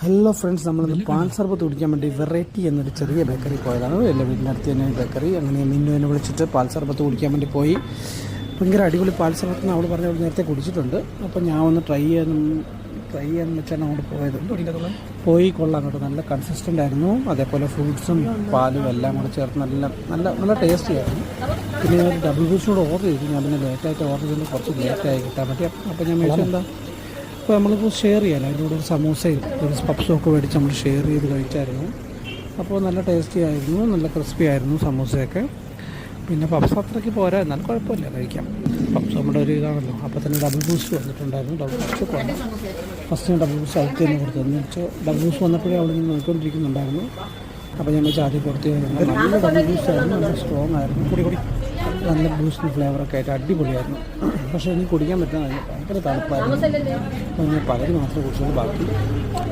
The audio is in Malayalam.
ഹലോ ഫ്രണ്ട്സ്, നമ്മളിന്ന് പാൽ സർബത്ത് കുടിക്കാൻ വേണ്ടി വെറൈറ്റി എന്നൊരു ചെറിയ ബേക്കറി പോയതാണ്. എൻ്റെ വീടിൻ്റെ അടുത്ത് തന്നെ ബേക്കറി. അങ്ങനെ മിന്നുവിനെ വിളിച്ചിട്ട് പാൽ സർബത്ത് കുടിക്കാൻ വേണ്ടി പോയി. ഭയങ്കര അടിപൊളി പാൽ സർബത്ത് അവൾ പറഞ്ഞ അവൾ നേരത്തെ കുടിച്ചിട്ടുണ്ട്. അപ്പോൾ ഞാൻ ഒന്ന് ട്രൈ ചെയ്യാൻ വെച്ചാണ് അങ്ങോട്ട് പോയത്. പോയി കൊള്ളാം കേട്ടോ, നല്ല കൺസിസ്റ്റൻ്റ് ആയിരുന്നു. അതേപോലെ ഫ്രൂട്ട്സും പാലും എല്ലാം കൂടെ ചേർത്ത് നല്ല ടേസ്റ്റി ആയിരുന്നു. പിന്നെ ഞാൻ ഡബിൾ ബൂസ്റ്റോട് ഓർഡർ ചെയ്തു. ഞാൻ പിന്നെ ലേറ്റായിട്ട് ഓർഡർ ചെയ്ത് കുറച്ച് ലേറ്റായി കിട്ടാൻ പറ്റി. അപ്പോൾ ഞാൻ മേടിച്ചു എന്താ, അപ്പോൾ നമ്മളിപ്പോൾ ഷെയർ ചെയ്യാമല്ലോ, അതിൻ്റെ കൂടെ ഒരു സമൂസയും ഒരു പപ്സും ഒക്കെ മേടിച്ച് നമ്മൾ ഷെയർ ചെയ്ത് കഴിച്ചായിരുന്നു. അപ്പോൾ നല്ല ടേസ്റ്റി ആയിരുന്നു, നല്ല ക്രിസ്പി ആയിരുന്നു സമൂസയൊക്കെ. പിന്നെ പപ്സ് അത്രയ്ക്ക് പോരാ, എന്നാലും കുഴപ്പമില്ല, കഴിക്കാം. പപ്സ് നമ്മുടെ ഒരു ഇതാണല്ലോ. അപ്പോൾ തന്നെ ഡബിൾ ബൂസ്റ്റ് വന്നിട്ടുണ്ടായിരുന്നു. ഡബിൾ ബൂസ്റ്റ് കൊണ്ട് ഫസ്റ്റ് ഞാൻ ഡബിൾ ബൂസ്റ്റ് അടുത്ത് തന്നെ കൊടുത്തു. എന്ന് വെച്ചാൽ ഡബിൾ ബൂസ്റ്റ് വന്നപ്പോഴേ അവിടെ നിന്ന് നോക്കിക്കൊണ്ടിരിക്കുന്നുണ്ടായിരുന്നു. അപ്പോൾ ഞാൻ വെച്ചാൽ ആദ്യം കൊടുത്തു. നല്ല ഡബിൾ ബൂസ്റ്റ് ആയിരുന്നു, നല്ല സ്ട്രോങ് ആയിരുന്നു. കൂടി നല്ല ബൂസ്റ്റിന് ഫ്ലേവറൊക്കെ ആയിട്ട് അടിപൊളിയായിരുന്നു. പക്ഷേ എനിക്ക് കുടിക്കാൻ പറ്റുന്ന ഭയങ്കര തണുപ്പായിരുന്നു. അപ്പോൾ ഞാൻ പകുതി മാത്രമേ കുടിച്ചുള്ളൂ, ബാക്കി